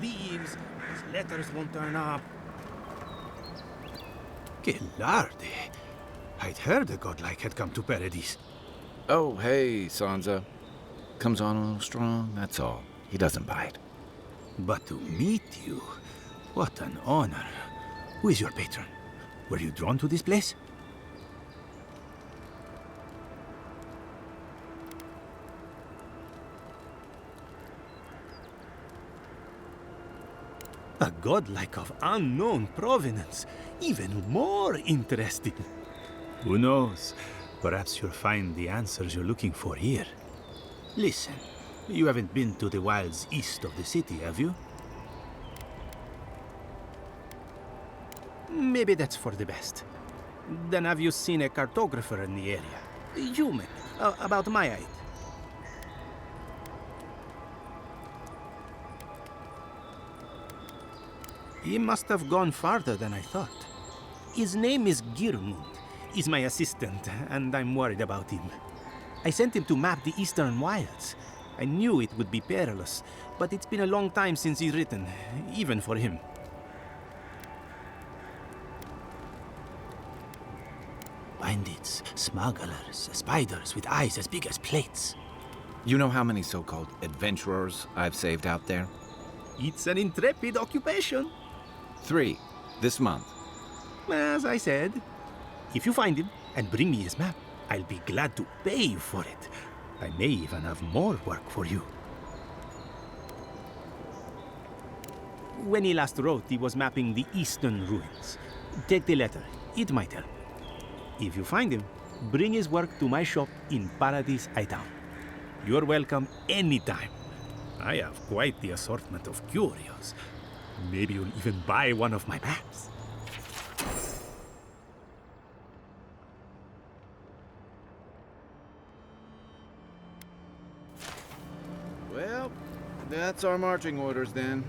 leaves, his letters won't turn up. Que larde. I'd heard a godlike had come to Paradise. Oh, hey, Sansa. Comes on a little strong, that's all. He doesn't bite. But to meet you, what an honor. Who is your patron? Were you drawn to this place? A godlike of unknown provenance. Even more interesting. Who knows? Perhaps you'll find the answers you're looking for here. Listen, you haven't been to the wilds east of the city, have you? Maybe that's for the best. Then have you seen a cartographer in the area? Human, about my height. He must have gone farther than I thought. His name is Girmund. He's my assistant, and I'm worried about him. I sent him to map the eastern wilds. I knew it would be perilous, but it's been a long time since he's written, even for him. Bandits, smugglers, spiders with eyes as big as plates. You know how many so-called adventurers I've saved out there? It's an intrepid occupation. 3, this month. As I said, if you find him and bring me his map, I'll be glad to pay you for it. I may even have more work for you. When he last wrote, he was mapping the eastern ruins. Take the letter. It might help. If you find him, bring his work to my shop in Paradise Town. You're welcome anytime. I have quite the assortment of curios. Maybe you'll even buy one of my maps. Well, that's our marching orders then.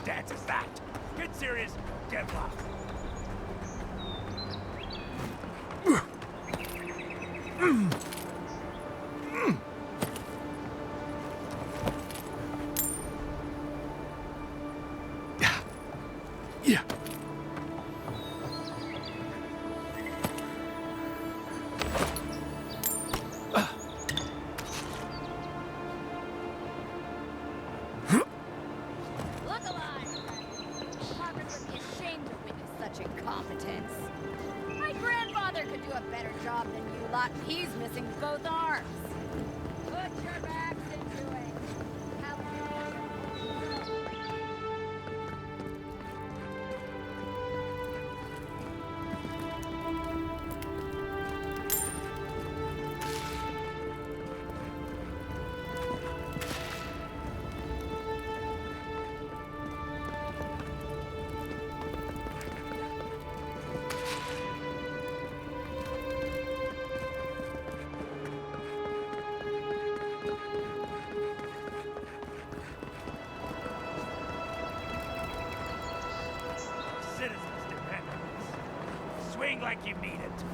Stance is that? Get serious, get lost. Yeah. Incompetence. My grandfather could do a better job than you lot. He's missing both arms. Put your backs into it. Citizens depend on this. Swing like you mean it.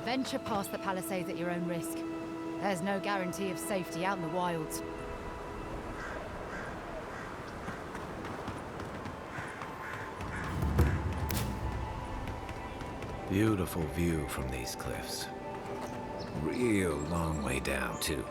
venture past the palisades at your own risk. There's no guarantee of safety out in the wilds. Beautiful view from these cliffs. Real long way down, too.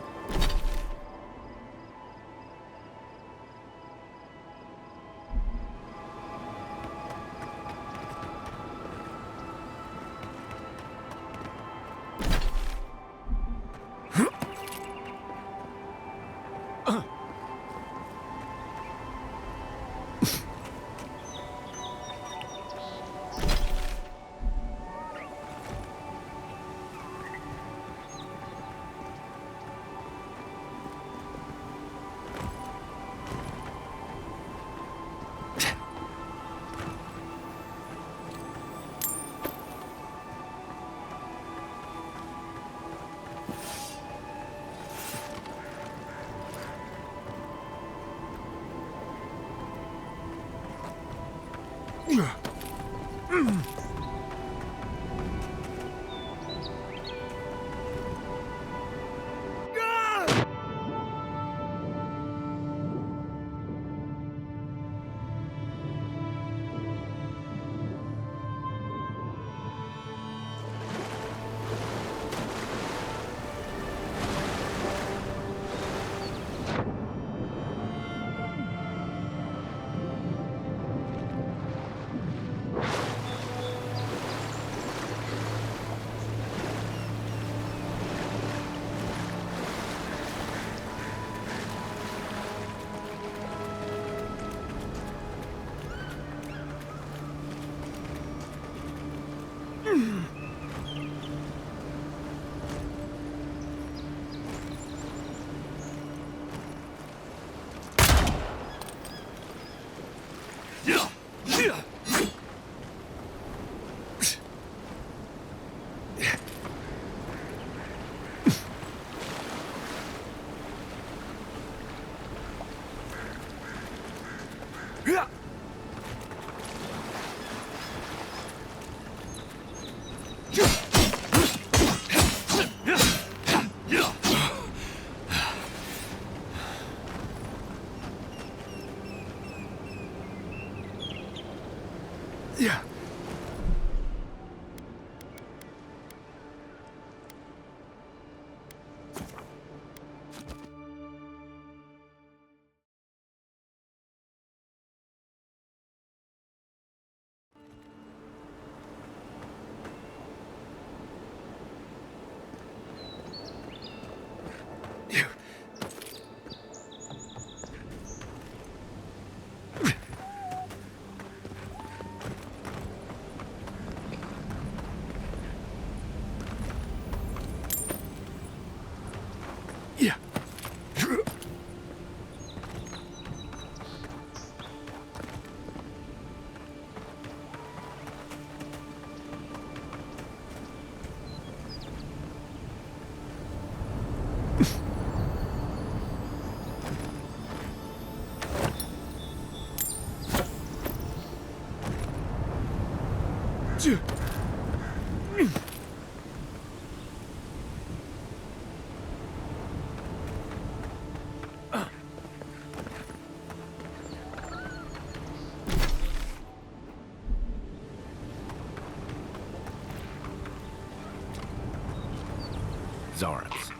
Zards.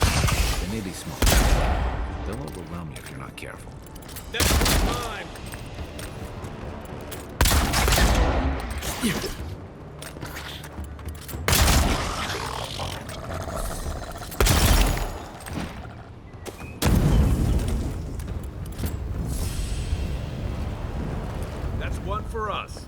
They may be small. They'll overwhelm you if you're not careful. That's mine. That's one for us.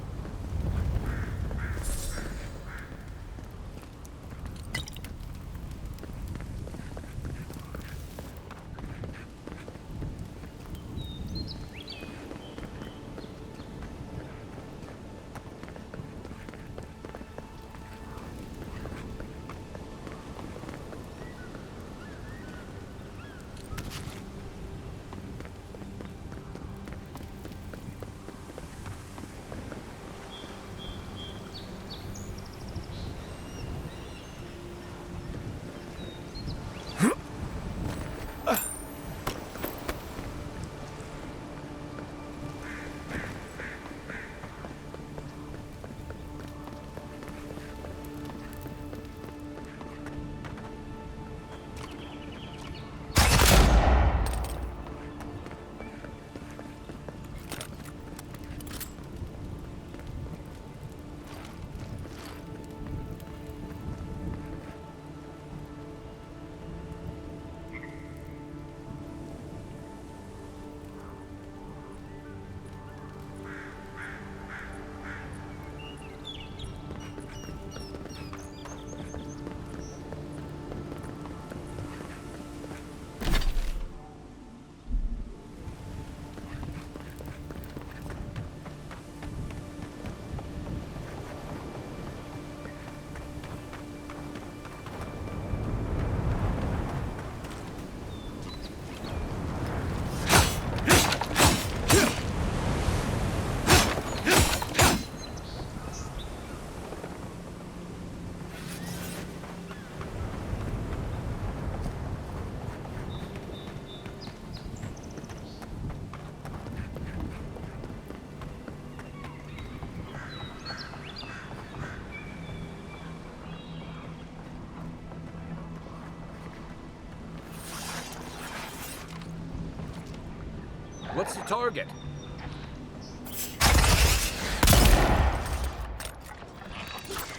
What's the target?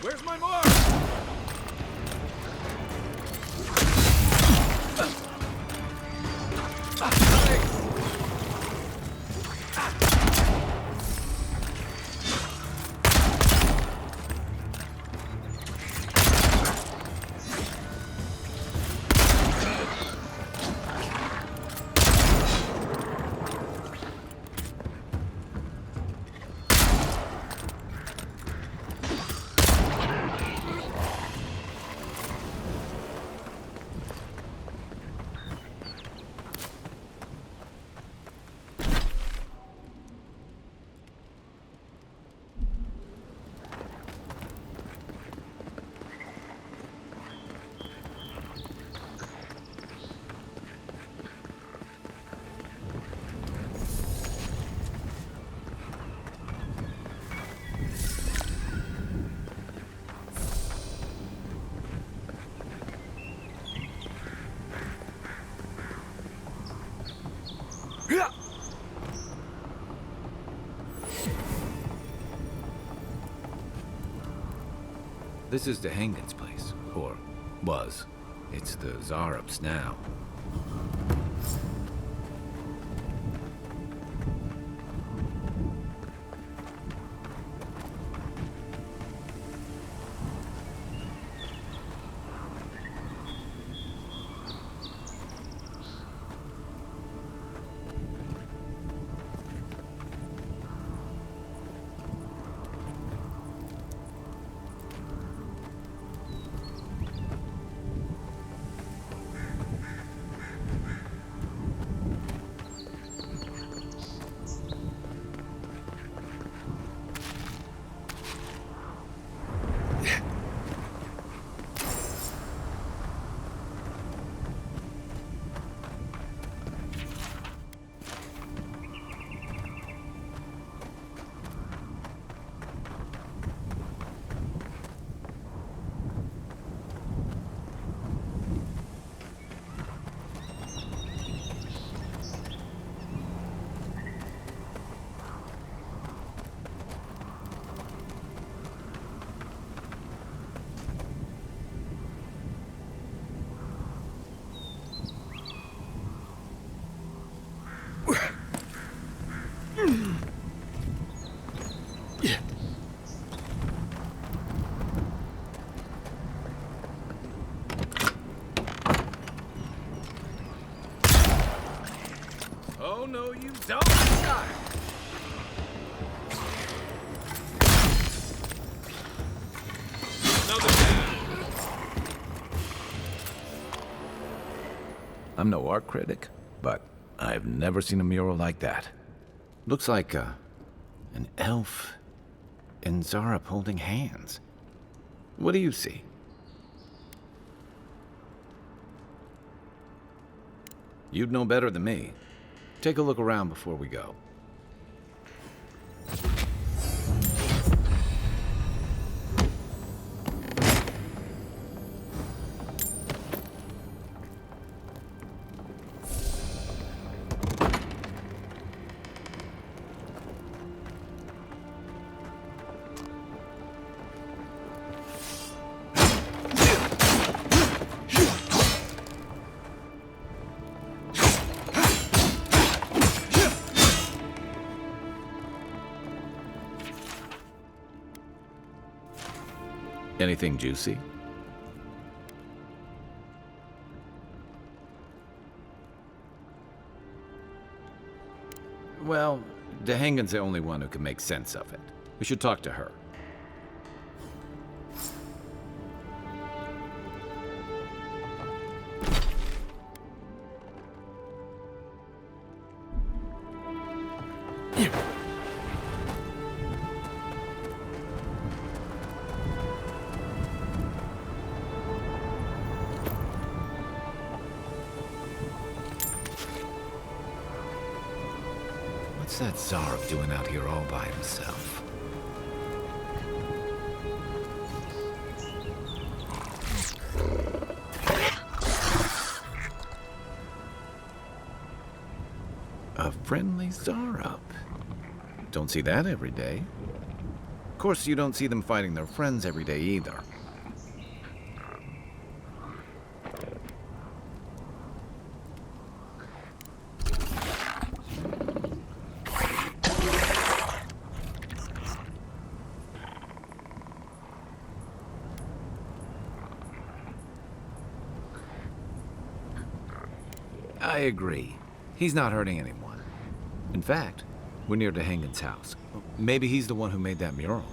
Where's my mark? This is Dehangan's place, or was. It's the Zarup's now. Oh, no, you don't. I'm no art critic, but I've never seen a mural like that. Looks like an elf and Zarup holding hands. What do you see? You'd know better than me. Take a look around before we go. Anything juicy? Well, Dehangan's the only one who can make sense of it. We should talk to her. What's that Zarup doing out here all by himself? friendly Zarup. Don't see that every day. Of course, you don't see them fighting their friends every day either. I agree. He's not hurting anyone. In fact, we're near to Hagen's house. Maybe he's the one who made that mural.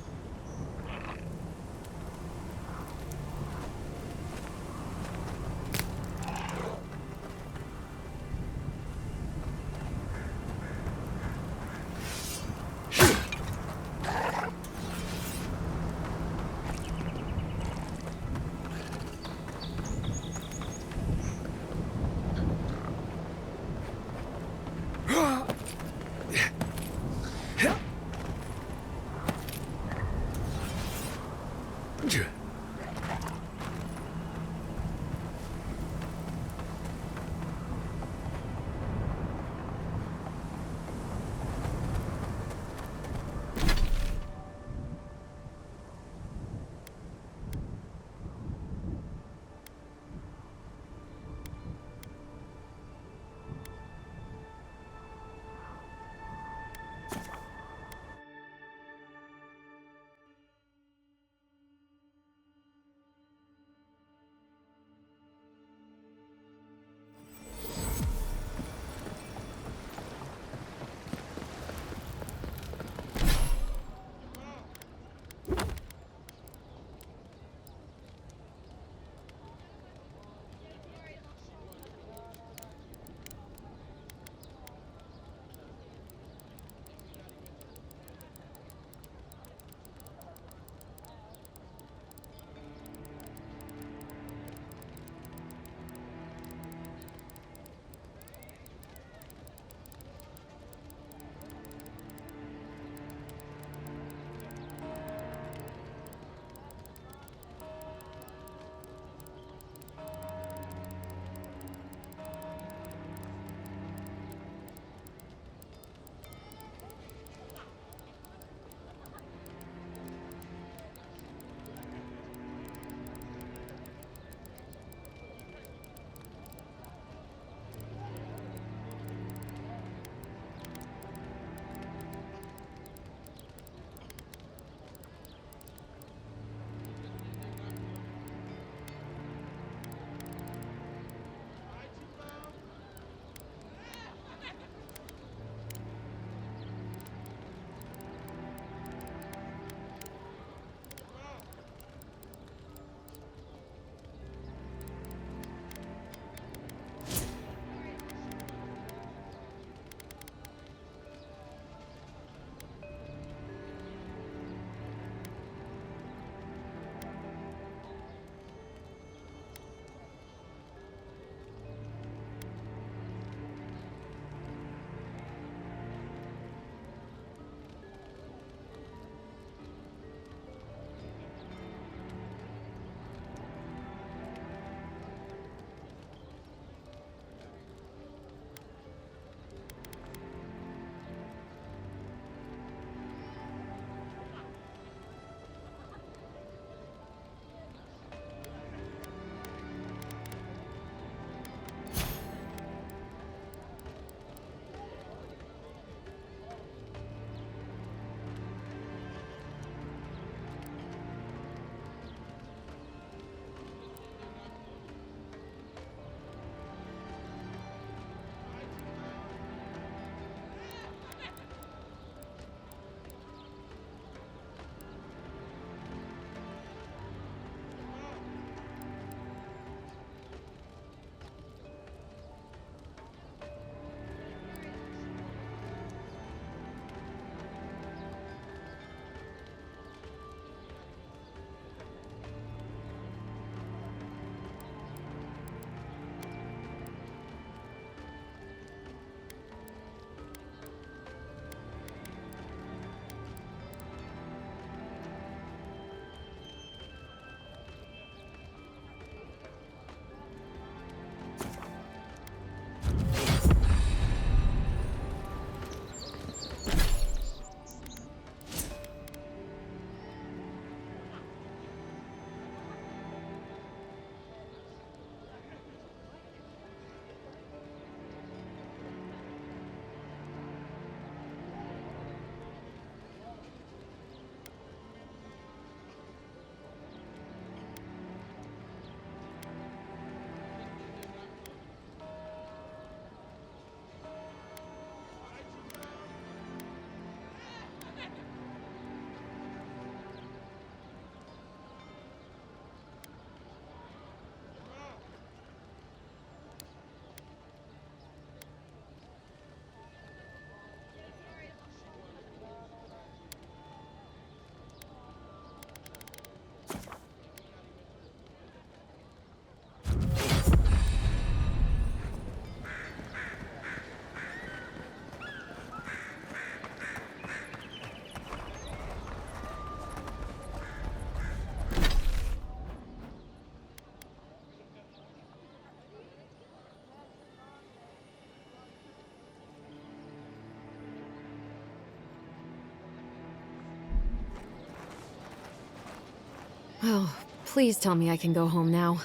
Oh, please tell me I can go home now.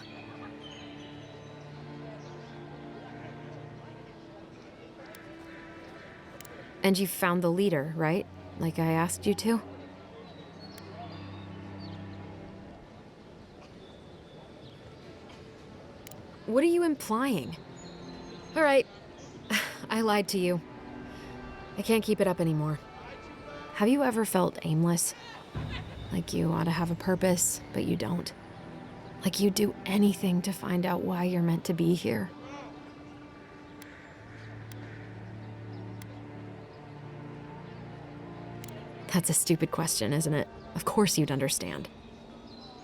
And you found the leader, right? Like I asked you to? What are you implying? All right, I lied to you. I can't keep it up anymore. Have you ever felt aimless? Like you ought to have a purpose, but you don't? Like you'd do anything to find out why you're meant to be here? That's a stupid question, isn't it? Of course you'd understand.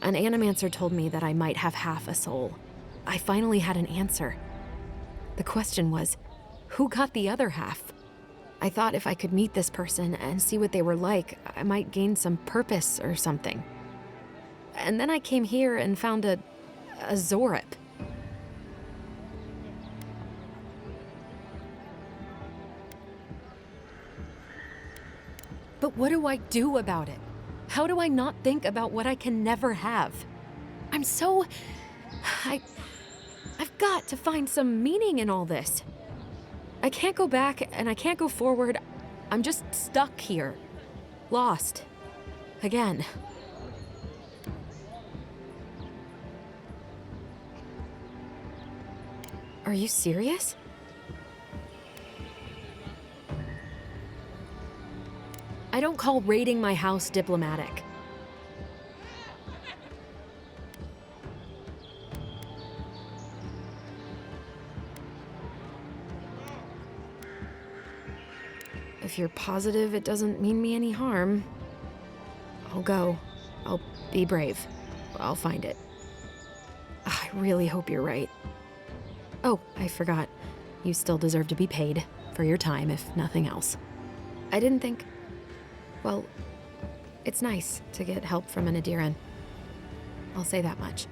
An animancer told me that I might have half a soul. I finally had an answer. The question was, who got the other half? I thought if I could meet this person and see what they were like, I might gain some purpose or something. And then I came here and found a Zorip. But what do I do about it? How do I not think about what I can never have? I've got to find some meaning in all this. I can't go back and I can't go forward. I'm just stuck here. Lost. Again. Are you serious? I don't call raiding my house diplomatic. If you're positive it doesn't mean me any harm, I'll go. I'll be brave. I'll find it. I really hope you're right. Oh, I forgot. You still deserve to be paid for your time, if nothing else. I didn't think... Well, it's nice to get help from an Adiran. I'll say that much.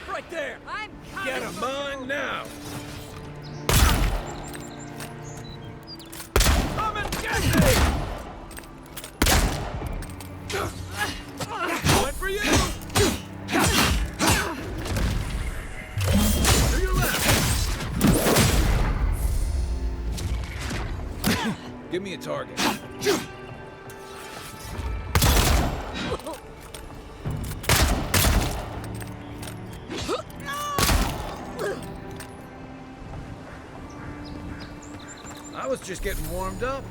Right there! I'm coming! Get him on now! Come and get me! Went for you! To your left! Give me a target. I was just getting warmed up.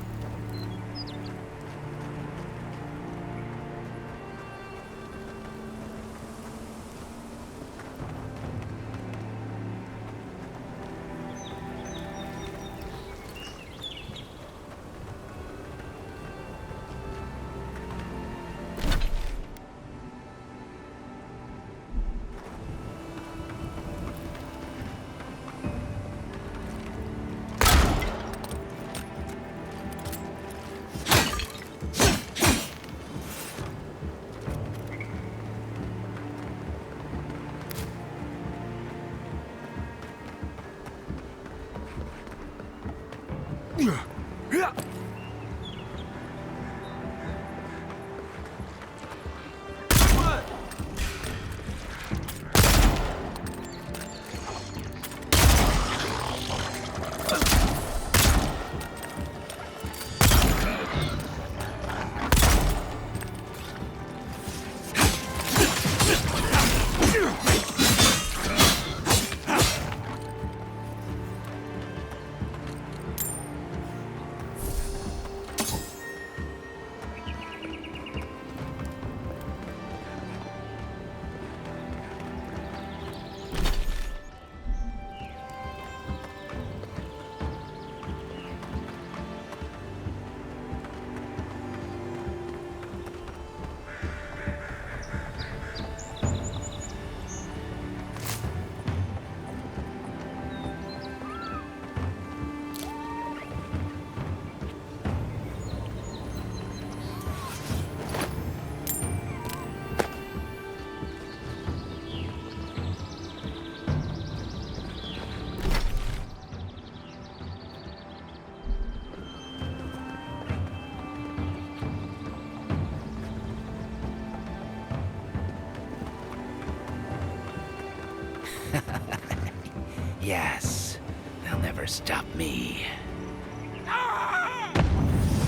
Yes, they'll never stop me.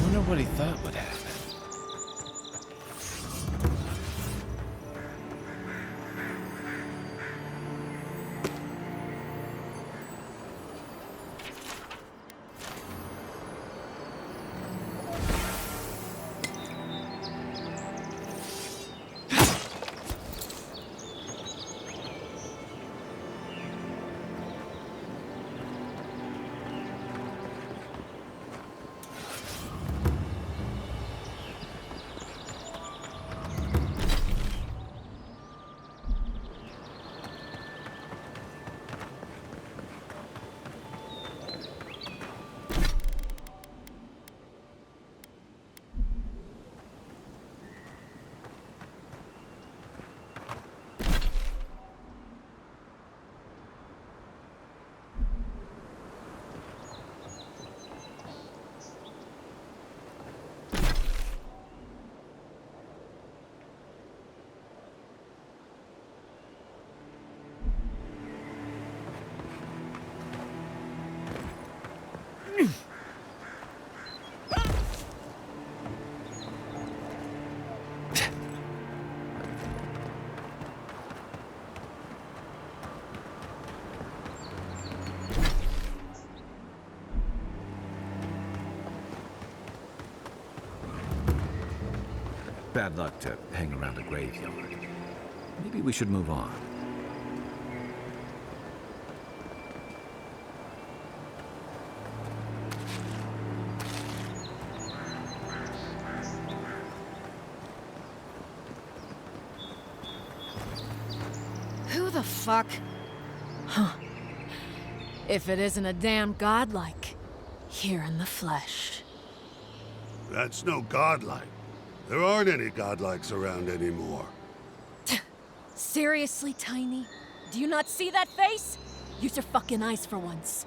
Wonder what he thought would happen. Bad luck to hang around a graveyard. Maybe we should move on. Who the fuck? Huh. If it isn't a damn godlike, here in the flesh. That's no godlike. There aren't any godlikes around anymore. Seriously, Tiny? Do you not see that face? Use your fucking eyes for once.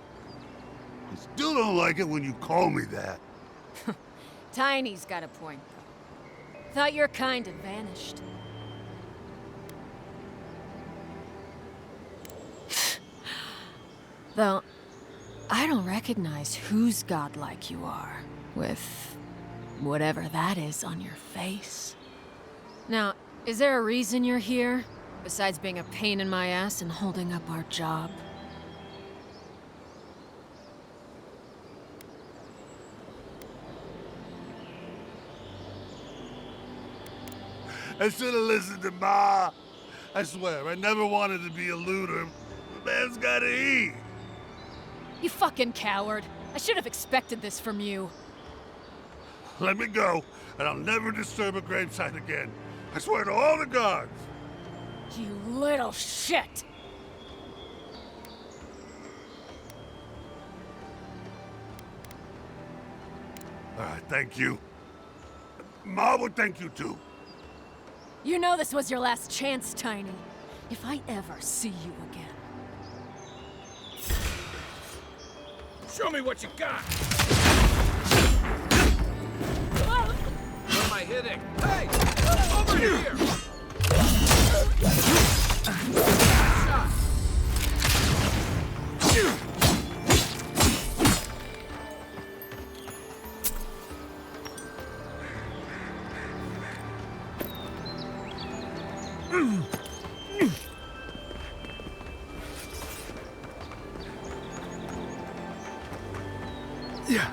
I still don't like it when you call me that. Tiny's got a point, though. Thought your kind had vanished. Though, I don't recognize whose godlike you are, with whatever that is on your face. Now, is there a reason you're here, besides being a pain in my ass and holding up our job? I should have listened to Ma. I swear, I never wanted to be a looter. The man's gotta eat. You fucking coward. I should have expected this from you. Let me go, and I'll never disturb a gravesite again. I swear to all the gods. You little shit! All right, thank you. Ma would thank you too. You know this was your last chance, Tiny. If I ever see you again. Show me what you got! What am I hitting? Hey! Over here! Yeah.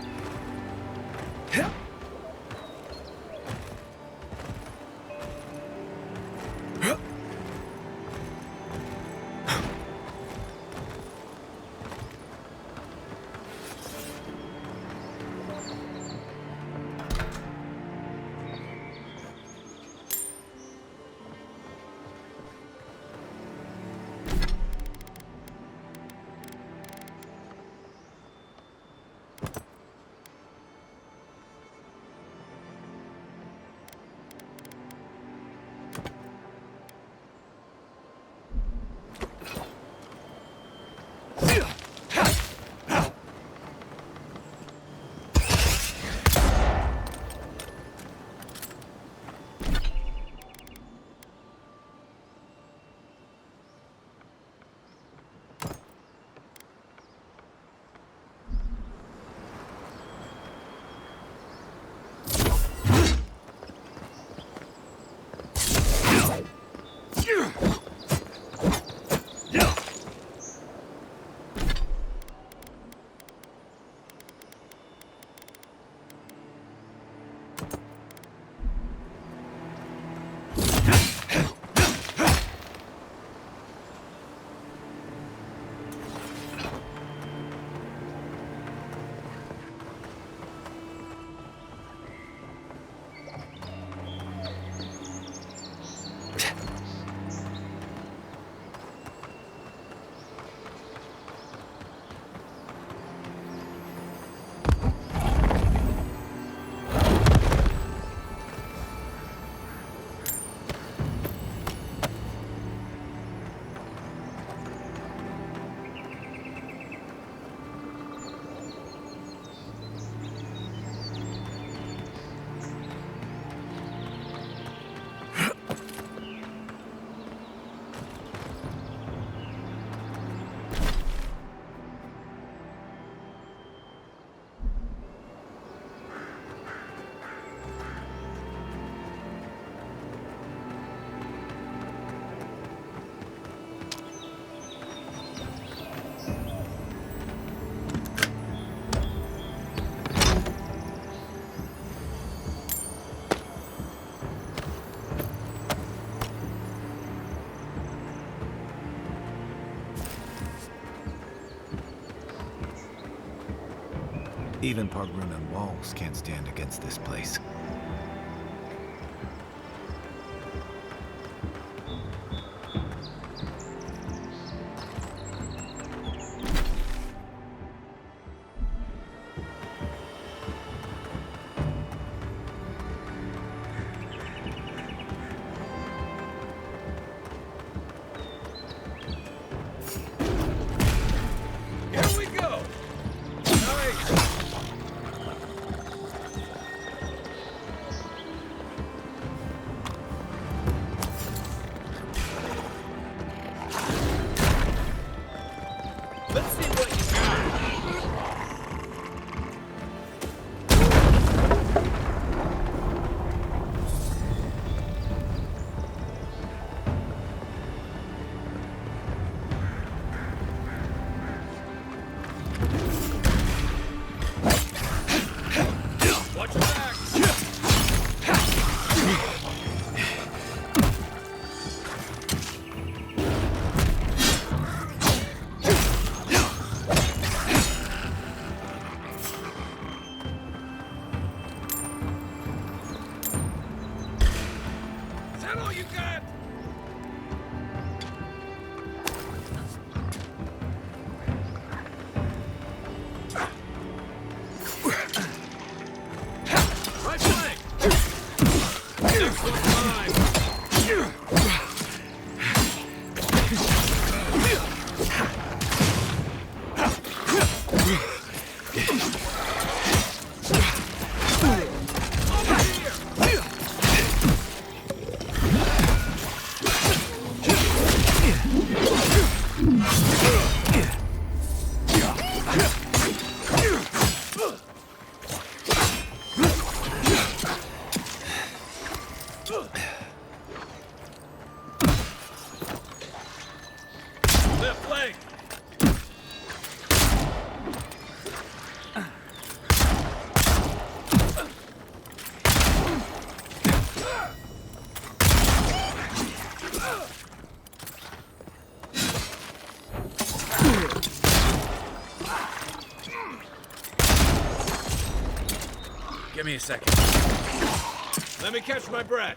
Even Pargrunan walls can't stand against this place. Give me a second. Let me catch my breath.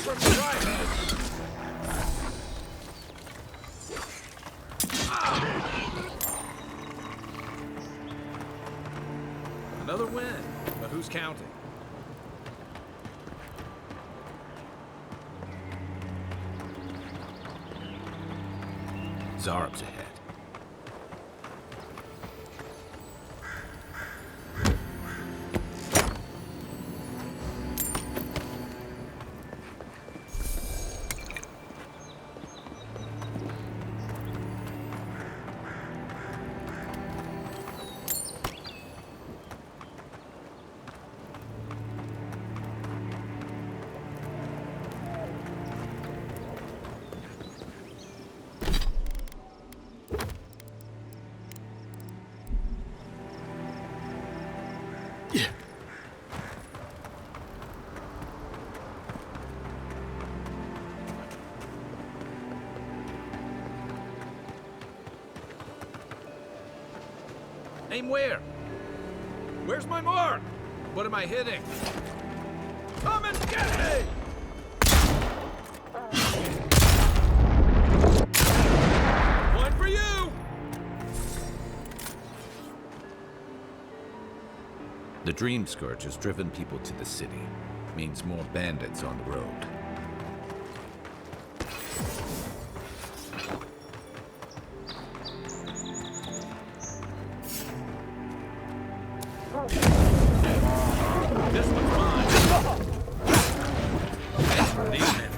From the right. Another win, but who's counting? Zarab's ahead. Aim where? Where's my mark? What am I hitting? Come and get me! One for you! The Dream Scourge has driven people to the city. Means more bandits on the road. This one's mine. These men.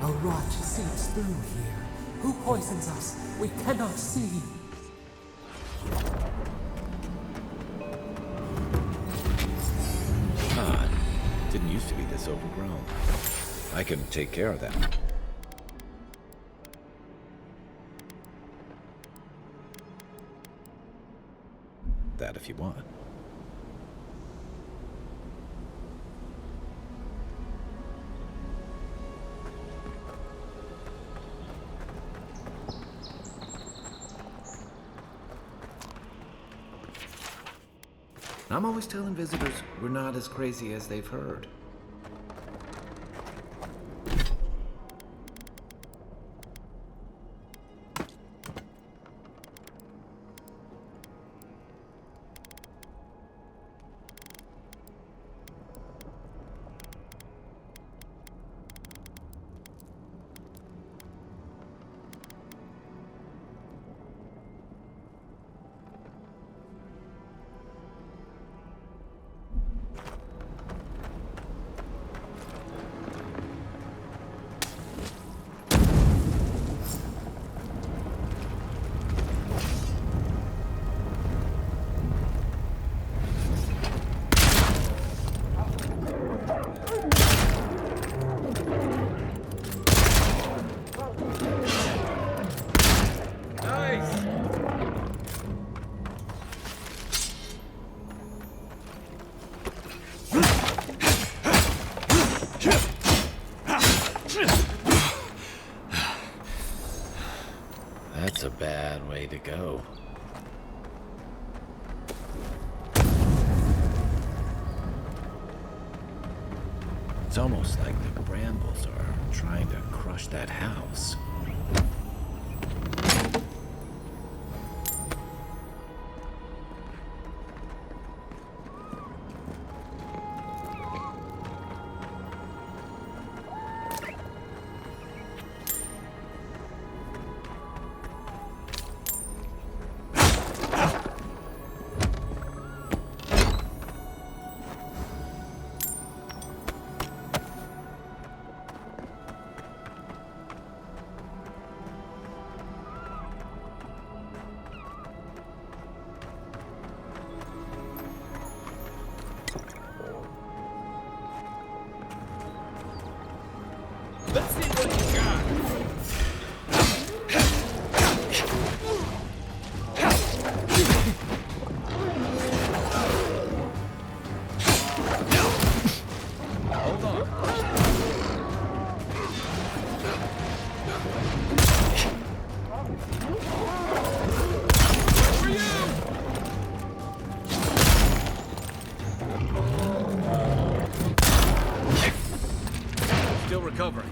A rot seeps through here. Who poisons us? We cannot see. God, didn't used to be this overgrown. I can take care of that. That if you want. I'm always telling visitors we're not as crazy as they've heard. That's a bad way to go. It's almost like the brambles are trying to crush that house. Let's see what you got. Hold on. Where were you? Still recovering.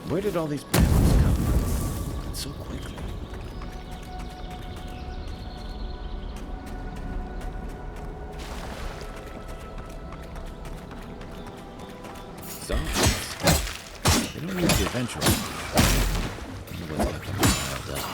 Where did all these brambles come from? So quickly. Zombies. They don't need the adventurers. Otherwise, let them piled up.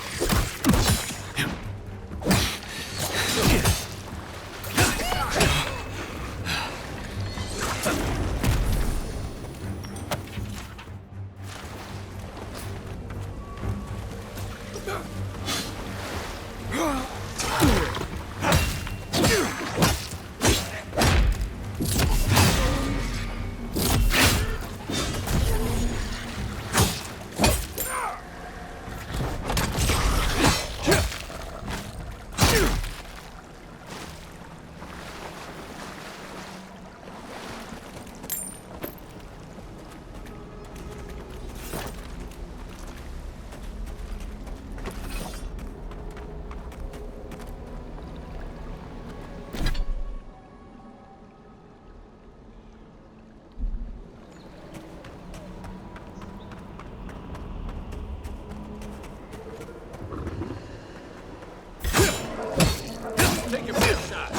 Take your first shot.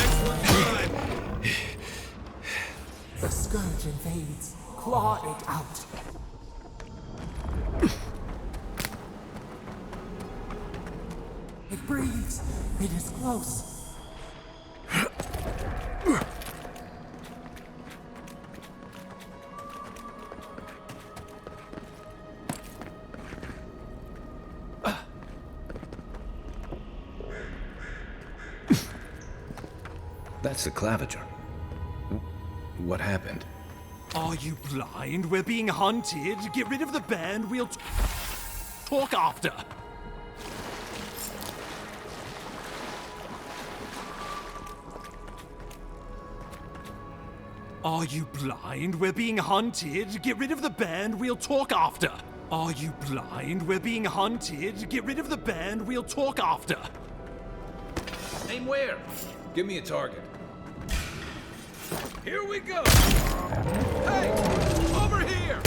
Next one's mine. The scourge invades. Claw it out. It breathes. It is close. That's the claviger. What happened? Are you blind? We're being hunted. Get rid of the band. We'll talk after. Are you blind? We're being hunted. Get rid of the band. We'll talk after. Are you blind? We're being hunted. Get rid of the band. We'll talk after. Aim where? Give me a target. Here we go! Hey! Over here!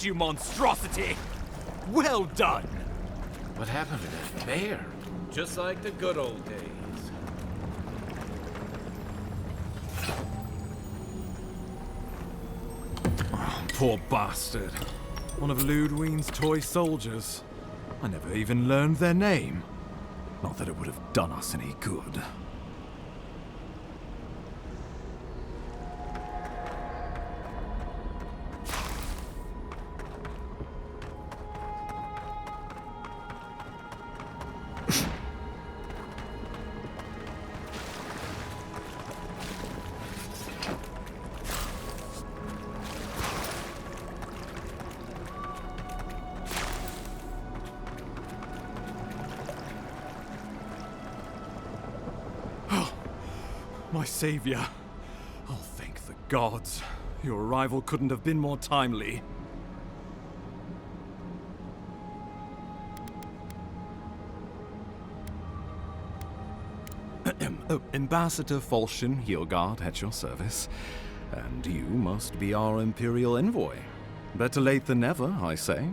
You monstrosity! Well done! What happened to that bear? Just like the good old days. Oh, poor bastard. One of Ludwine's toy soldiers. I never even learned their name. Not that it would have done us any good. My savior. Oh, thank the gods. Your arrival couldn't have been more timely. Ambassador Falchion Hildgard at your service. And you must be our Imperial envoy. Better late than never, I say.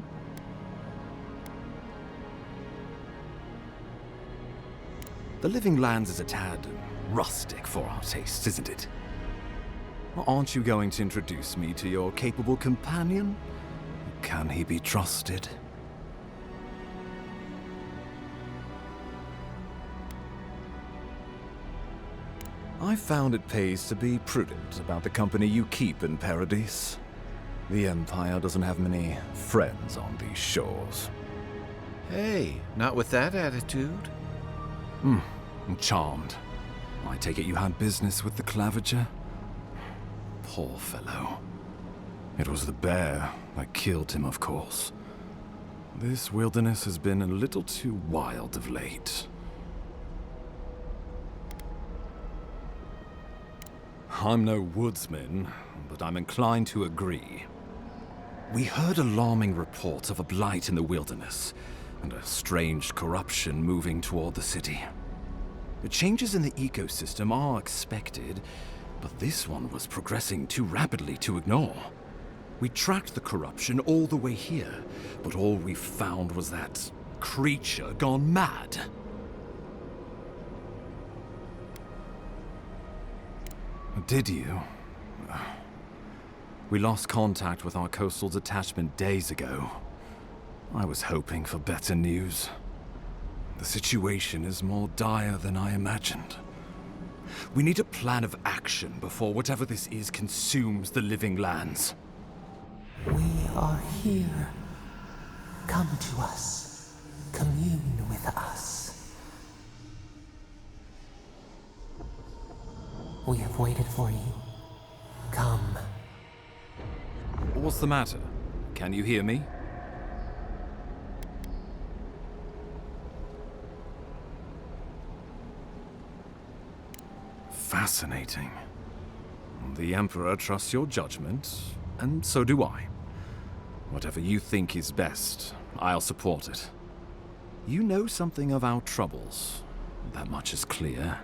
The Living Lands is a tad rustic for our tastes, isn't it? Aren't you going to introduce me to your capable companion? Can he be trusted? I found it pays to be prudent about the company you keep in Paradise. The Empire doesn't have many friends on these shores. Hey, not with that attitude. I'm charmed. I take it you had business with the Claviger? Poor fellow. It was the bear that killed him, of course. This wilderness has been a little too wild of late. I'm no woodsman, but I'm inclined to agree. We heard alarming reports of a blight in the wilderness, and a strange corruption moving toward the city. The changes in the ecosystem are expected, but this one was progressing too rapidly to ignore. We tracked the corruption all the way here, but all we found was that creature gone mad. Did you? We lost contact with our coastal detachment days ago. I was hoping for better news. The situation is more dire than I imagined. We need a plan of action before whatever this is consumes the living lands. We are here. Come to us. Commune with us. We have waited for you. Come. What's the matter? Can you hear me? Fascinating. The Emperor trusts your judgment, and so do I. Whatever you think is best, I'll support it. You know something of our troubles. That much is clear.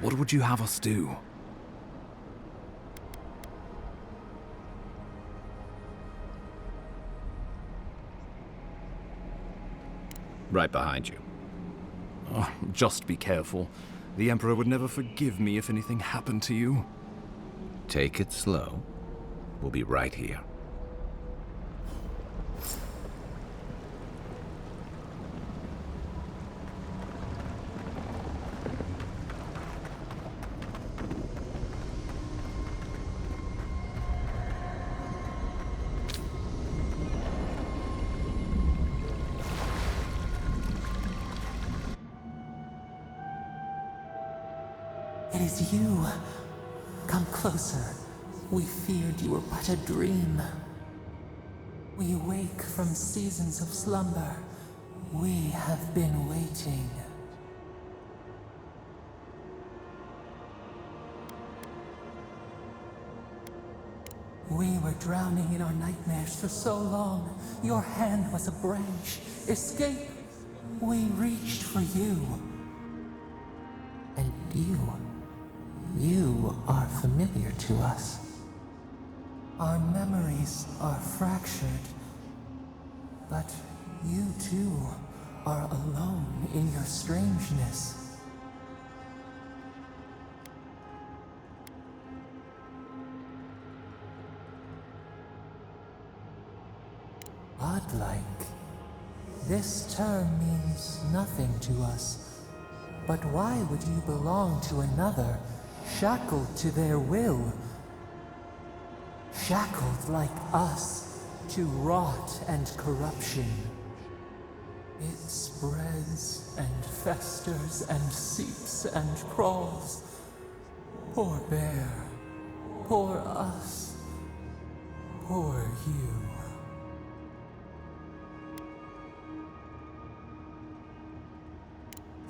What would you have us do? Right behind you. Oh, just be careful. The Emperor would never forgive me if anything happened to you. Take it slow. We'll be right here. It is you. Come closer. We feared you were but a dream. We wake from seasons of slumber. We have been waiting. We were drowning in our nightmares for so long. Your hand was a branch. Escape! We reached for you. And you are familiar to us. Our memories are fractured, but you too are alone in your strangeness. Godlike. This term means nothing to us. But why would you belong to another, shackled to their will? Shackled like us to rot and corruption. It spreads and festers and seeps and crawls. Poor bear, poor us, poor you.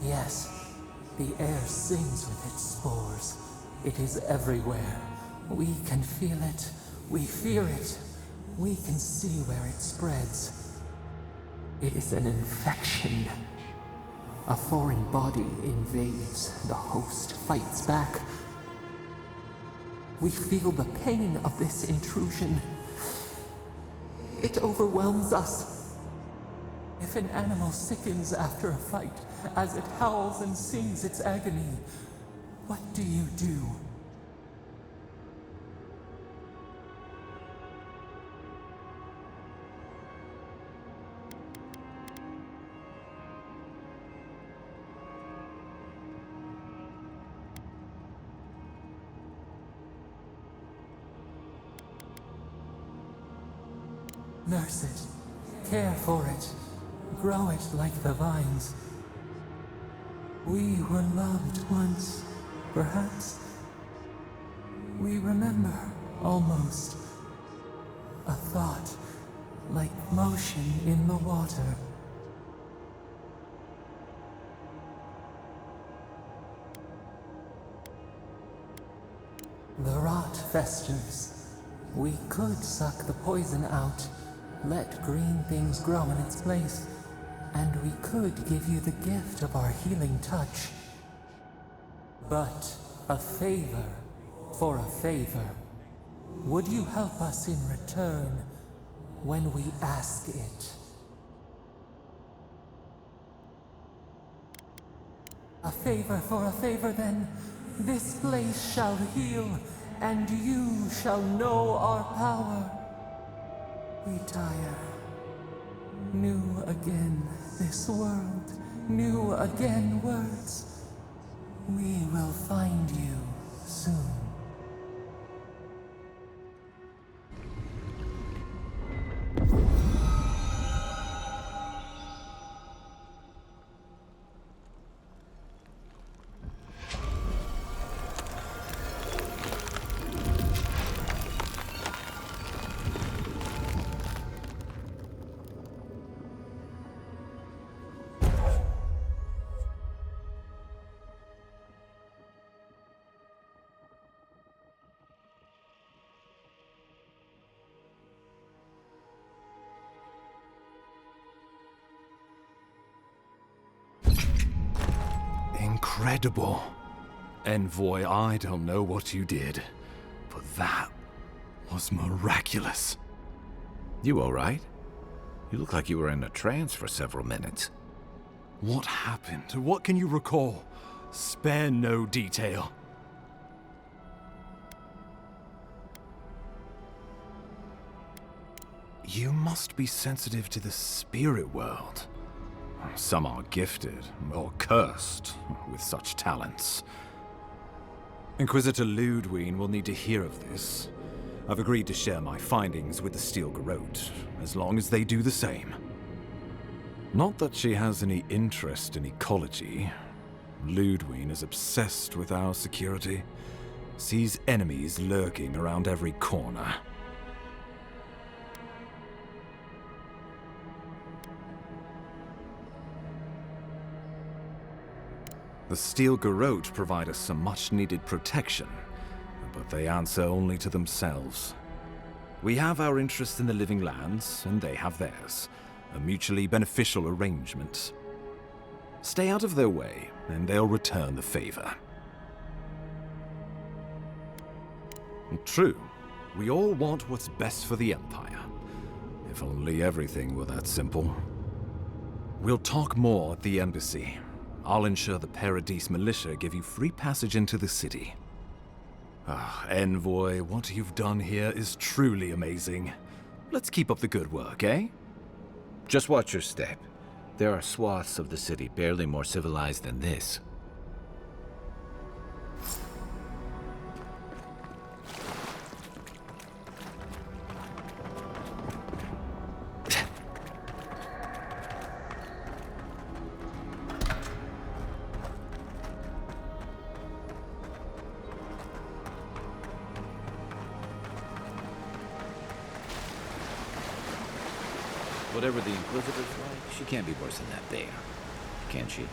Yes, the air sings with its spores. It is everywhere. We can feel it. We fear it. We can see where it spreads. It is an infection. A foreign body invades. The host fights back. We feel the pain of this intrusion. It overwhelms us. If an animal sickens after a fight, as it howls and sings its agony, what do you do? Nurse it, care for it, grow it like the vines. We were loved once, perhaps. We remember, almost. A thought. like motion in the water. The rot festers. We could suck the poison out, let green things grow in its place, and we could give you the gift of our healing touch. But a favor for a favor. Would you help us in return when we ask it? A favor for a favor, then. This place shall heal, and you shall know our power. Retire. New again this world, new again words. We will find you soon. Incredible. Envoy, I don't know what you did, but that was miraculous. You all right? You look like you were in a trance for several minutes. What happened? What can you recall? Spare no detail. You must be sensitive to the spirit world. Some are gifted, or cursed, with such talents. Inquisitor Ludwig will need to hear of this. I've agreed to share my findings with the Steel Garrote, as long as they do the same. Not that she has any interest in ecology. Ludwig is obsessed with our security, sees enemies lurking around every corner. The Steel Garrote provide us some much-needed protection, but they answer only to themselves. We have our interest in the living lands, and they have theirs. A mutually beneficial arrangement. Stay out of their way, and they'll return the favor. True, we all want what's best for the Empire. If only everything were that simple. We'll talk more at the embassy. I'll ensure the Paradise militia give you free passage into the city. Envoy, what you've done here is truly amazing. Let's keep up the good work, eh? Just watch your step. There are swaths of the city barely more civilized than this. Whatever the Inquisitor's like, she can't be worse than that bear. Can she?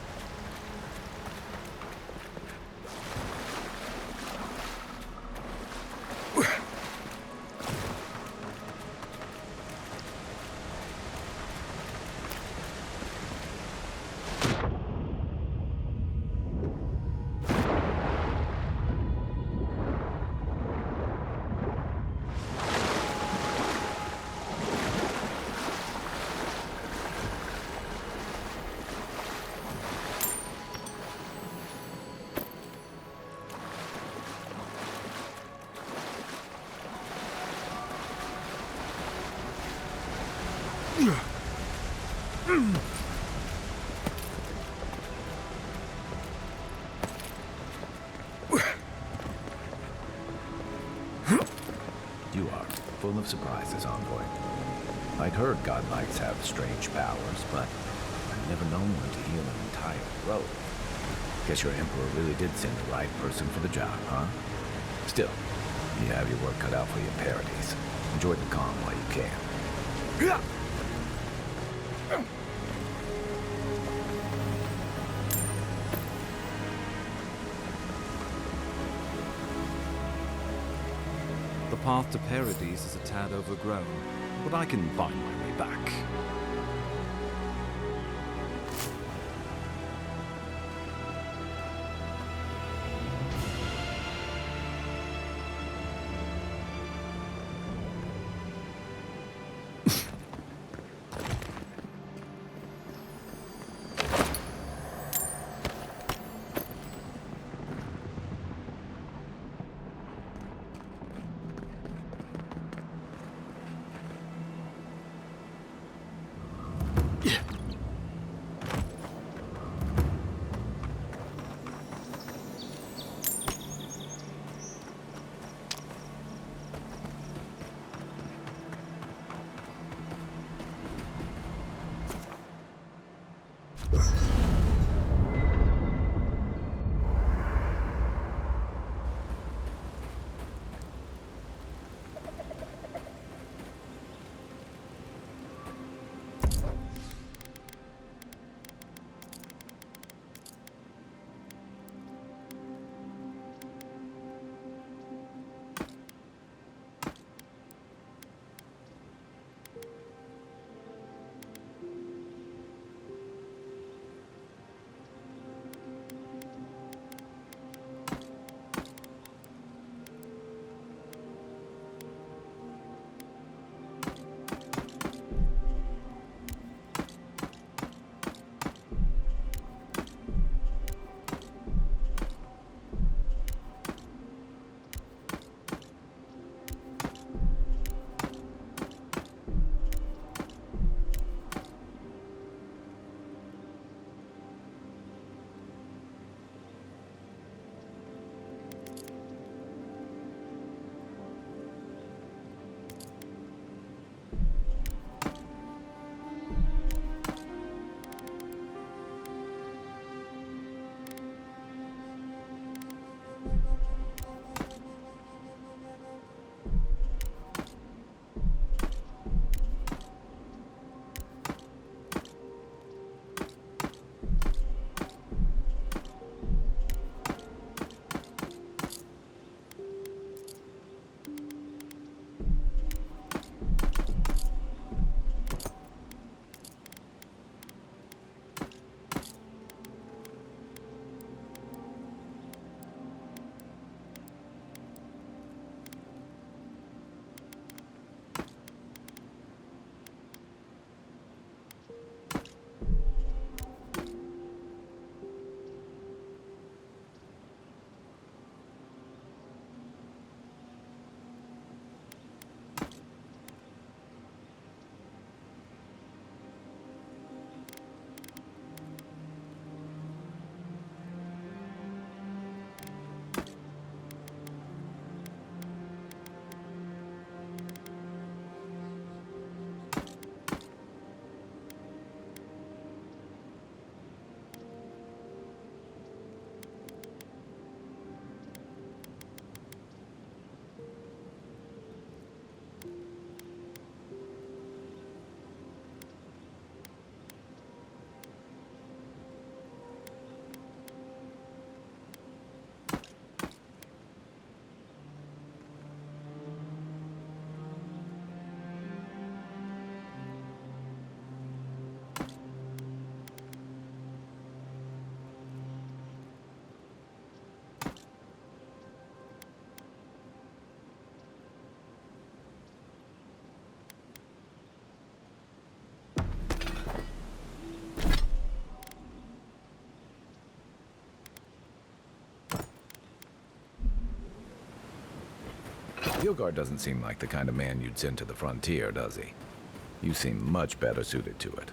You are full of surprises, Envoy. I'd heard godlikes have strange powers, but I've never known one to heal an entire road. Guess your Emperor really did send the right person for the job, huh? Still, you have your work cut out for your Paradise. Enjoy the calm while you can. The path to Paradise is a tad overgrown, but I can find my way back. Gilgard doesn't seem like the kind of man you'd send to the frontier, does he? You seem much better suited to it.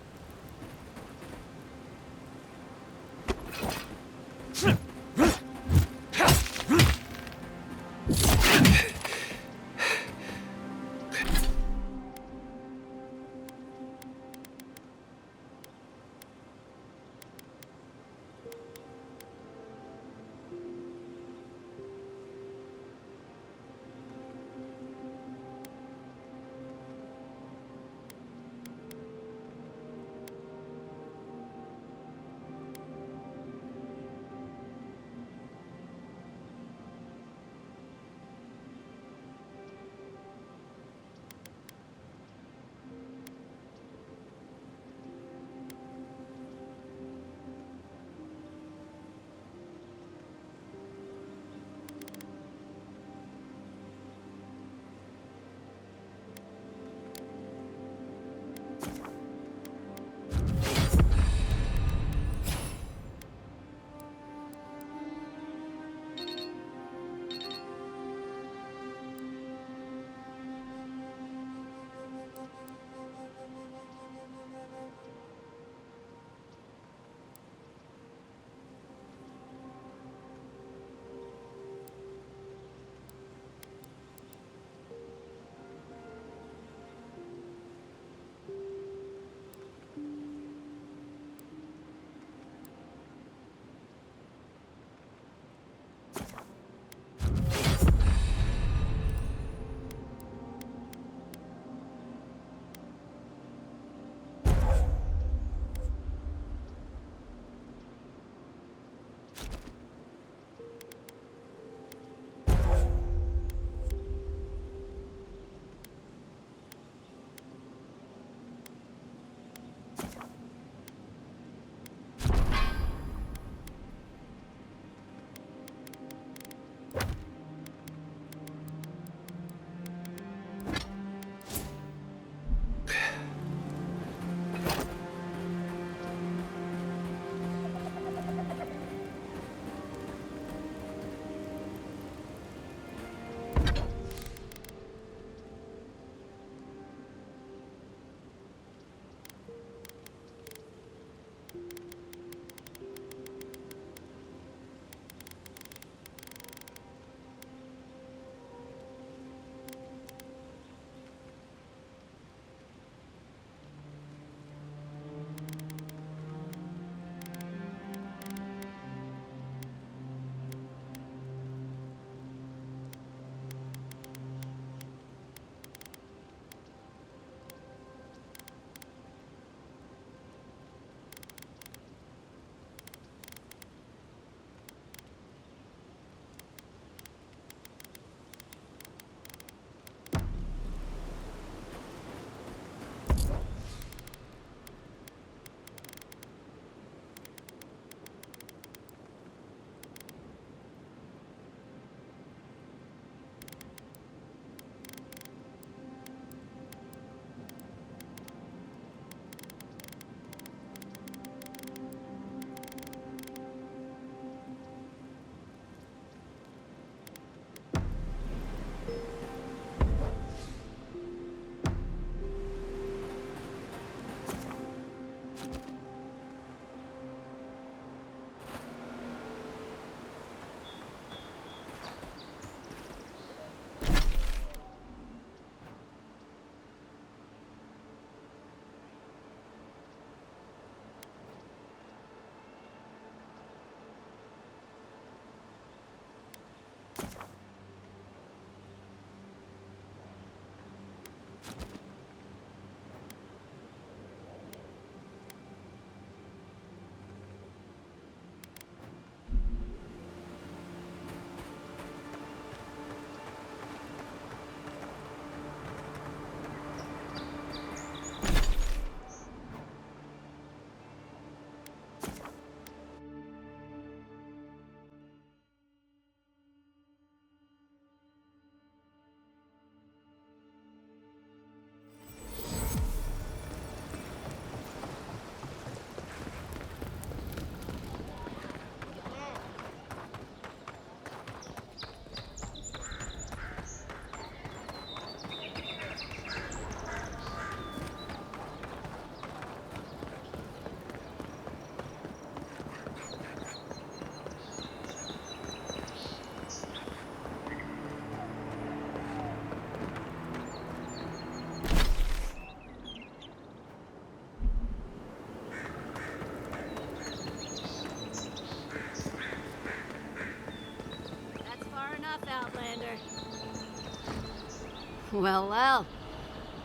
Well, well.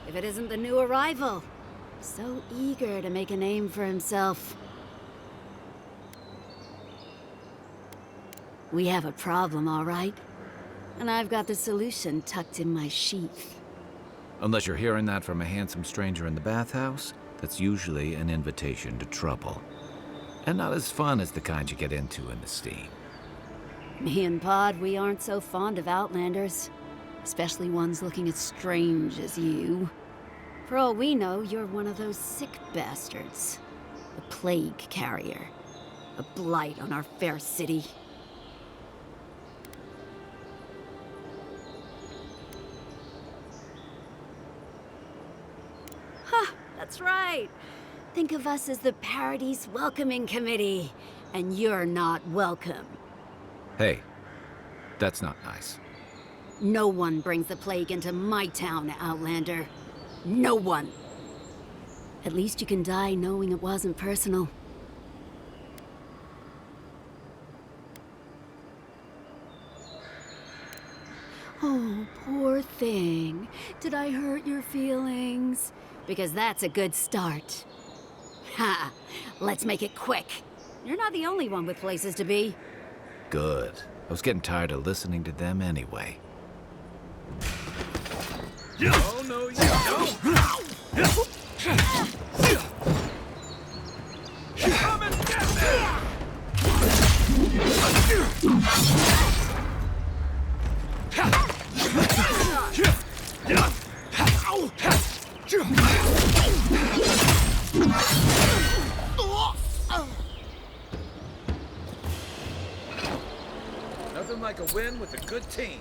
If it isn't the new arrival. So eager to make a name for himself. We have a problem, all right? And I've got the solution tucked in my sheath. Unless you're hearing that from a handsome stranger in the bathhouse, that's usually an invitation to trouble. And not as fun as the kind you get into in the steam. Me and Pod, we aren't so fond of Outlanders. Especially ones looking as strange as you. For all we know, you're one of those sick bastards. A plague carrier. A blight on our fair city. Huh, that's right. Think of us as the Paradise Welcoming Committee. And you're not welcome. Hey, that's not nice. No one brings the plague into my town, Outlander. No one. At least you can die knowing it wasn't personal. Oh, poor thing. Did I hurt your feelings? Because that's a good start. Ha! Let's make it quick. You're not the only one with places to be. Good. I was getting tired of listening to them anyway. Oh, no, you don't! Come and get Nothing like a win with a good team.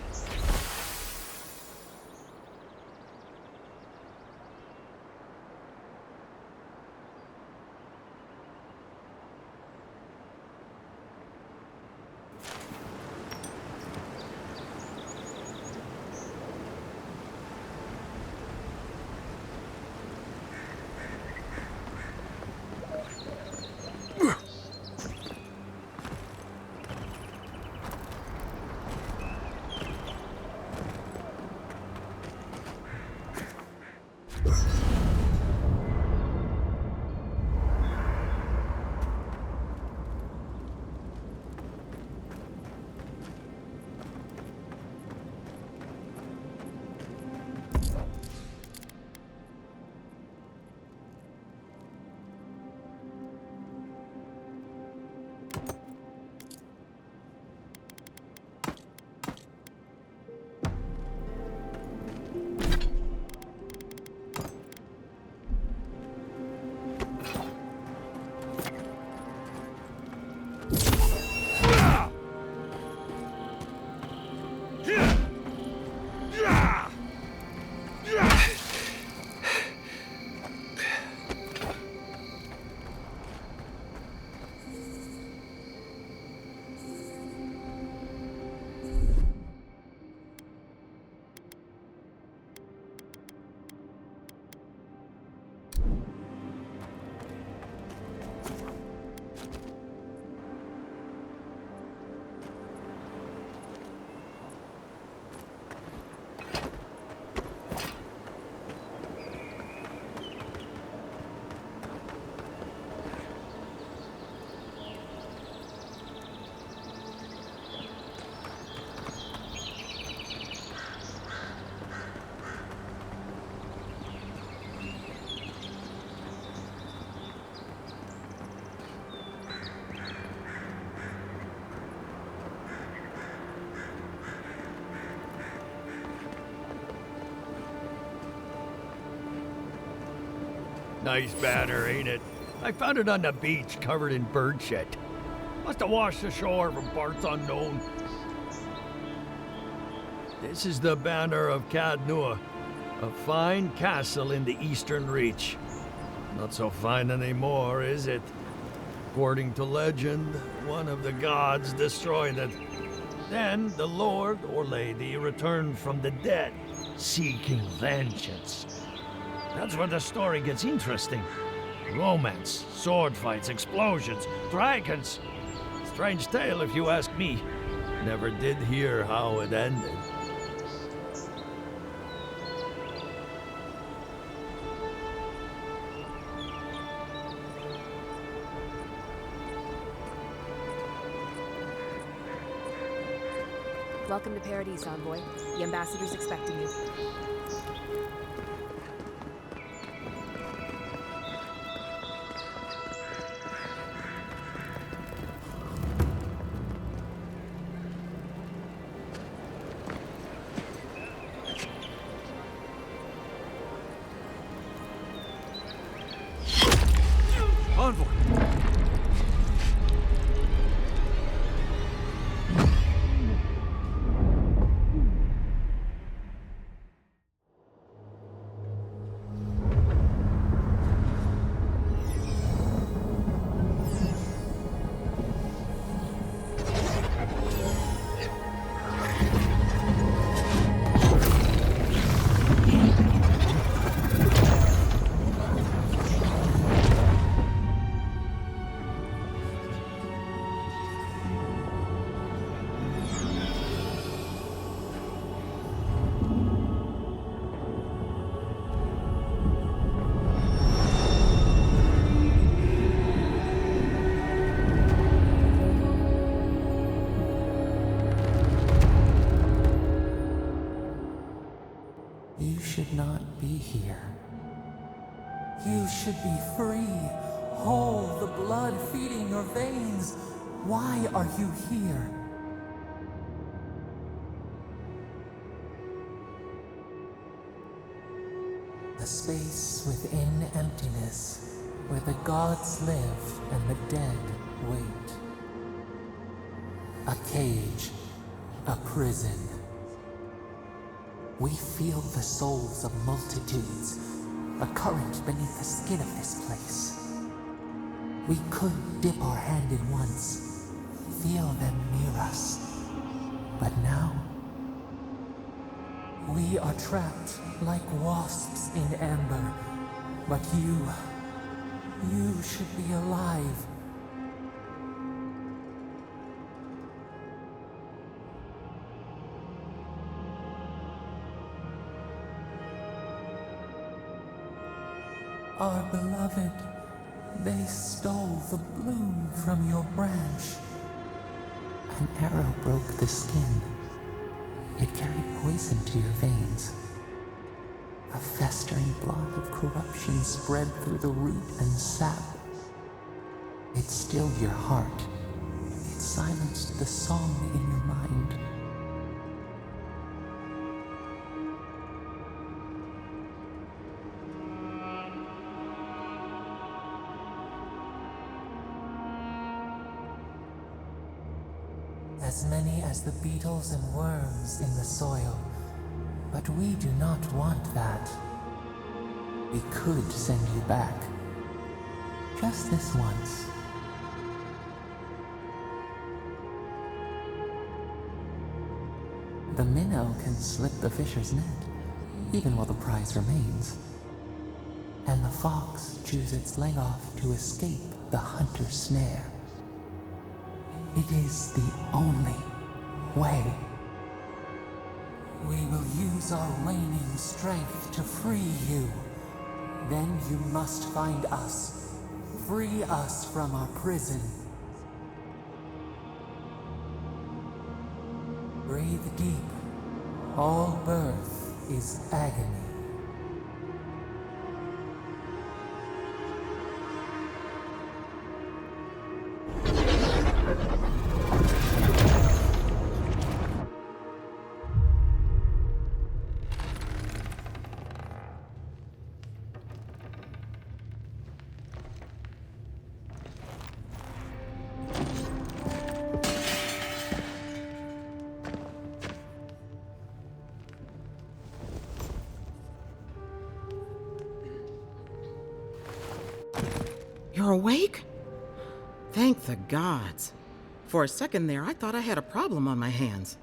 Nice banner, ain't it? I found it on the beach, covered in bird shit. Must have washed ashore from parts unknown. This is the banner of Cad Nua, a fine castle in the Eastern Reach. Not so fine anymore, is it? According to legend, one of the gods destroyed it. Then the lord or lady returned from the dead, seeking vengeance. That's where the story gets interesting. Romance, sword fights, explosions, dragons. Strange tale if you ask me. Never did hear how it ended. Welcome to Paradise, Envoy. The ambassador's expecting you. Envoy! You should not be here. You should be free, whole, the blood feeding your veins. Why are you here? A space within emptiness, where the gods live and the dead wait. A cage, a prison. We feel the souls of multitudes, a current beneath the skin of this place. We could dip our hand in once, feel them near us. But now, we are trapped like wasps in amber. But you should be alive. Our beloved, they stole the bloom from your branch. An arrow broke the skin. It carried poison to your veins. A festering blot of corruption spread through the root and sap. It stilled your heart. It silenced the song in your mind. As many as the beetles and worms in the soil. But we do not want that. We could send you back. Just this once. The minnow can slip the fisher's net, even while the prize remains. And the fox chews its leg off to escape the hunter's snare. It is the only way. We will use our waning strength to free you. Then you must find us. Free us from our prison. Breathe deep. All birth is agony. You're awake? Thank the gods. For a second there, I thought I had a problem on my hands.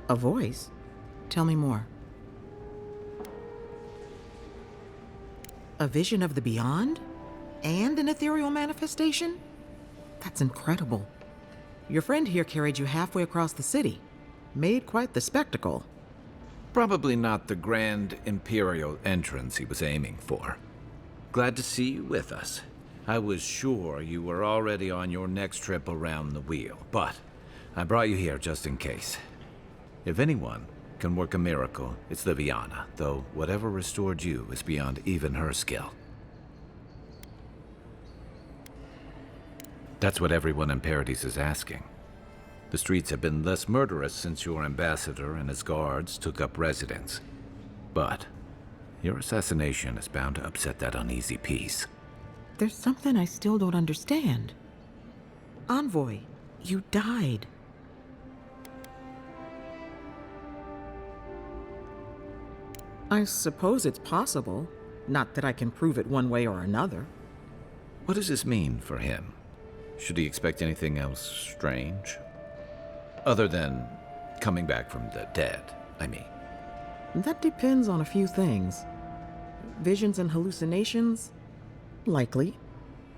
A voice? Tell me more. A vision of the beyond? And an ethereal manifestation? That's incredible. Your friend here carried you halfway across the city. Made quite the spectacle. Probably not the grand imperial entrance he was aiming for. Glad to see you with us. I was sure you were already on your next trip around the wheel, but I brought you here just in case. If anyone can work a miracle, it's Liviana, though whatever restored you is beyond even her skill. That's what everyone in Paradise is asking. The streets have been less murderous since your ambassador and his guards took up residence. But your assassination is bound to upset that uneasy peace. There's something I still don't understand. Envoy, you died. I suppose it's possible. Not that I can prove it one way or another. What does this mean for him? Should he expect anything else strange? Other than coming back from the dead, I mean. That depends on a few things. Visions and hallucinations? Likely.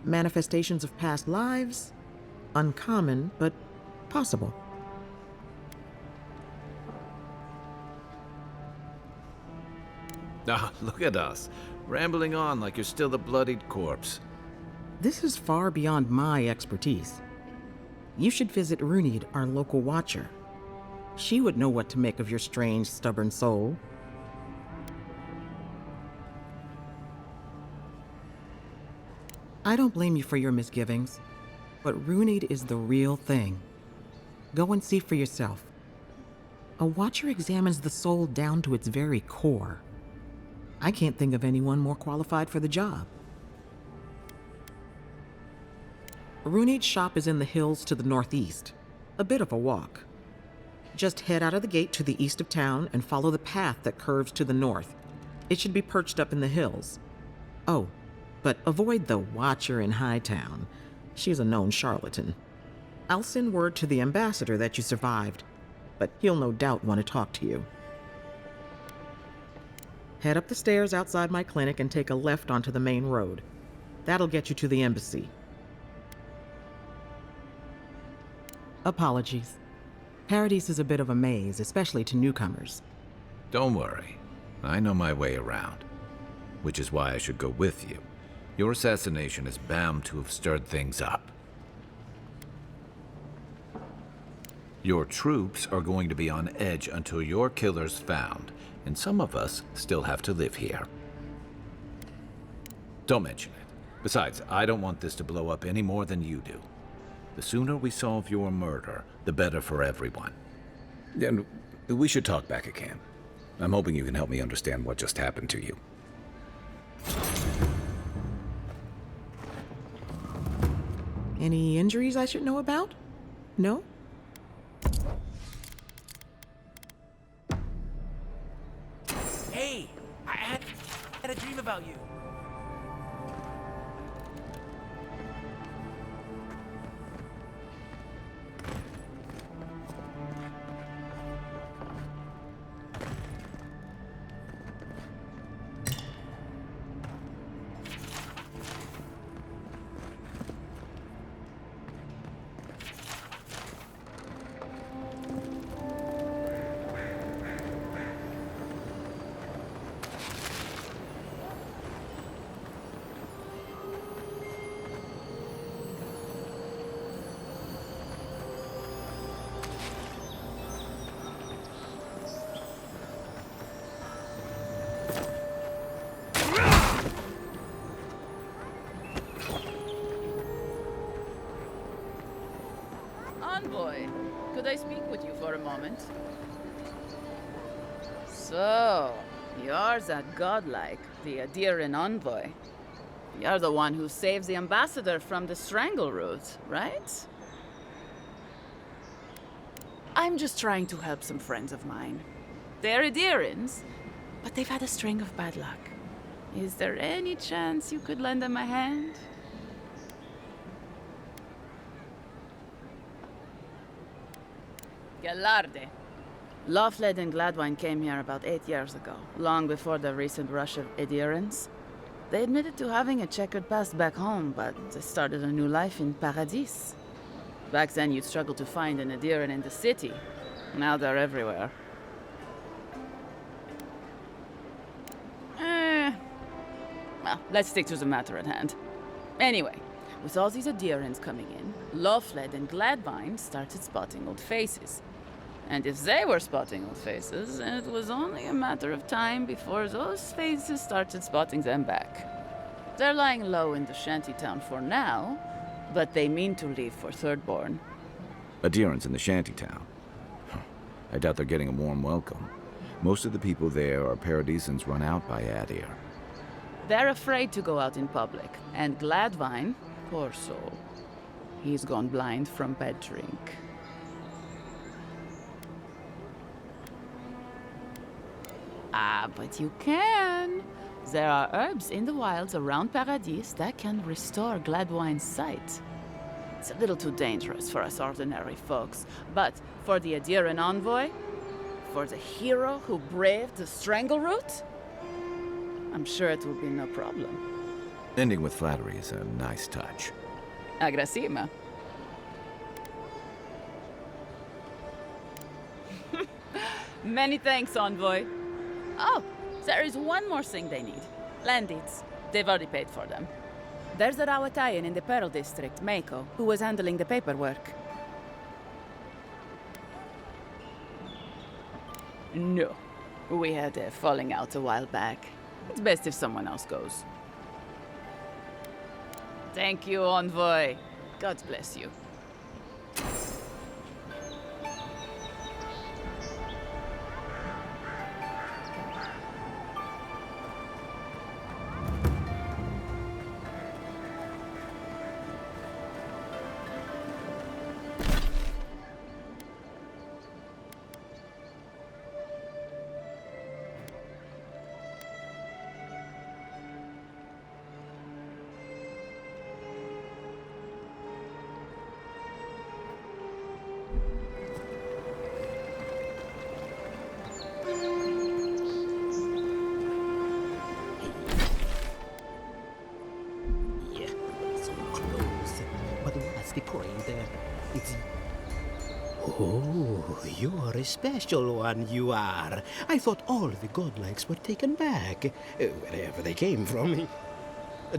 Manifestations of past lives? Uncommon, but possible. Ah, look at us, rambling on like you're still a bloodied corpse. This is far beyond my expertise. You should visit Runid, our local watcher. She would know what to make of your strange, stubborn soul. I don't blame you for your misgivings, but Runid is the real thing. Go and see for yourself. A watcher examines the soul down to its very core. I can't think of anyone more qualified for the job. Runid's shop is in the hills to the northeast. A bit of a walk. Just head out of the gate to the east of town and follow the path that curves to the north. It should be perched up in the hills. Oh, but avoid the watcher in Hightown. She's a known charlatan. I'll send word to the ambassador that you survived, but he'll no doubt want to talk to you. Head up the stairs outside my clinic and take a left onto the main road. That'll get you to the embassy. Apologies. Paradise is a bit of a maze, especially to newcomers. Don't worry. I know my way around. Which is why I should go with you. Your assassination is bound to have stirred things up. Your troops are going to be on edge until your killer's found, and some of us still have to live here. Don't mention it. Besides, I don't want this to blow up any more than you do. The sooner we solve your murder, the better for everyone. And we should talk back at camp. I'm hoping you can help me understand what just happened to you. Any injuries I should know about? No? Hey, I had a dream about you. Envoy, could I speak with you for a moment? So, you're that godlike, the Adiran envoy. You're the one who saves the ambassador from the Strangleroot, right? I'm just trying to help some friends of mine. They're Adirans, but they've had a string of bad luck. Is there any chance you could lend them a hand? Galarde. Loughled and Gladwine came here about 8 years ago, long before the recent rush of Adirans. They admitted to having a checkered past back home, but they started a new life in Paradis. Back then, you'd struggle to find an Adiran in the city. Now they're everywhere. Well, let's stick to the matter at hand. Anyway, with all these adherents coming in, Loveled and Gladwine started spotting old faces. And if they were spotting old faces, it was only a matter of time before those faces started spotting them back. They're lying low in the shantytown for now, but they mean to leave for Thirdborn. Adherents in the shantytown. I doubt they're getting a warm welcome. Most of the people there are paradisans run out by Adir. They're afraid to go out in public, and Gladwine, poor soul, he's gone blind from bad drink. Ah, but you can. There are herbs in the wilds around Paradis that can restore Gladwine's sight. It's a little too dangerous for us ordinary folks, but for the Adiran envoy, for the hero who braved the strangle route, I'm sure it will be no problem. Ending with flattery is a nice touch. Agrasima. Many thanks, envoy. Oh, there is one more thing they need. Land deeds. They've already paid for them. There's a Rawatayan in the Pearl District, Mako, who was handling the paperwork. No. We had a falling out a while back. It's best if someone else goes. Thank you, envoy. God bless you. The point there. It's... Oh, you're a special one, you are. I thought all the godlikes were taken back, wherever they came from.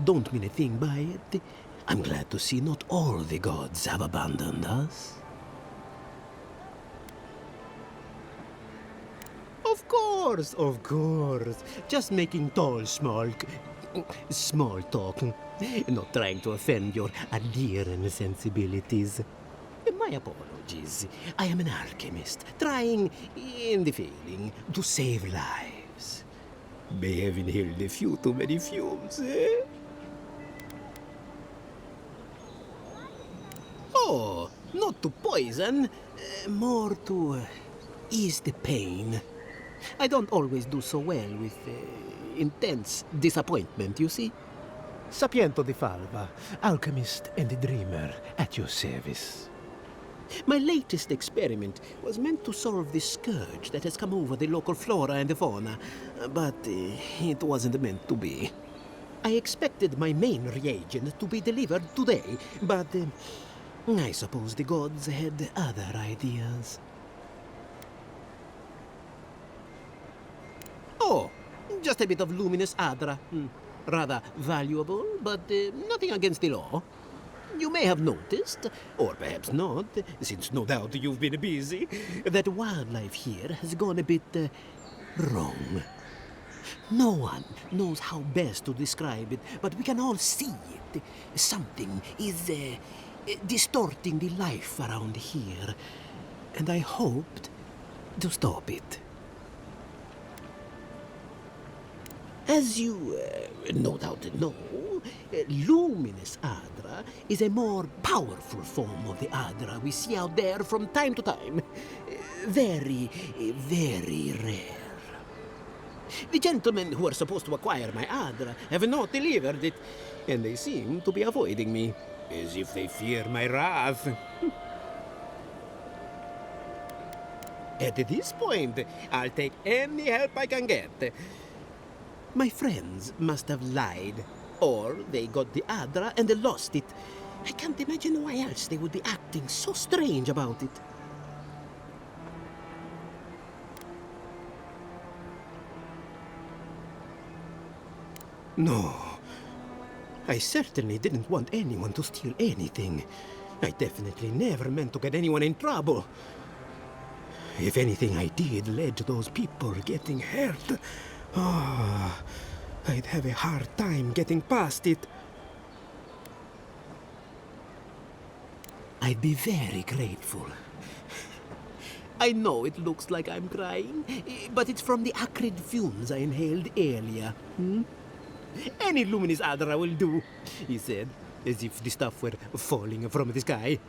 Don't mean a thing by it. I'm glad to see not all the gods have abandoned us. Of course. Just making small talk. Not trying to offend your Adiran sensibilities. My apologies. I am an alchemist, trying, in the failing, to save lives. May have inhaled a few too many fumes, eh? Oh, not to poison, more to ease the pain. I don't always do so well with intense disappointment, you see? Sapiento di Falva, alchemist and dreamer, at your service. My latest experiment was meant to solve the scourge that has come over the local flora and the fauna, but it wasn't meant to be. I expected my main reagent to be delivered today, but I suppose the gods had other ideas. Oh, just a bit of luminous adra. Rather valuable, but nothing against the law. You may have noticed, or perhaps not, since no doubt you've been busy, that wildlife here has gone a bit wrong. No one knows how best to describe it, but we can all see it. Something is distorting the life around here, and I hoped to stop it. As you no doubt know, luminous Adra is a more powerful form of the Adra we see out there from time to time. Very, very rare. The gentlemen who are supposed to acquire my Adra have not delivered it, and they seem to be avoiding me, as if they fear my wrath. At this point, I'll take any help I can get. My friends must have lied, or they got the Adra and they lost it. I can't imagine why else they would be acting so strange about it. No. I certainly didn't want anyone to steal anything. I definitely never meant to get anyone in trouble. If anything I did led to those people getting hurt, I'd have a hard time getting past it. I'd be very grateful. I know it looks like I'm crying, but it's from the acrid fumes I inhaled earlier. Any luminous adra will do, he said, as if the stuff were falling from the sky.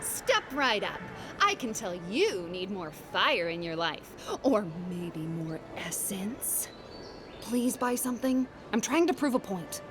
Step right up. I can tell you need more fire in your life. Or maybe more essence. Please buy something. I'm trying to prove a point.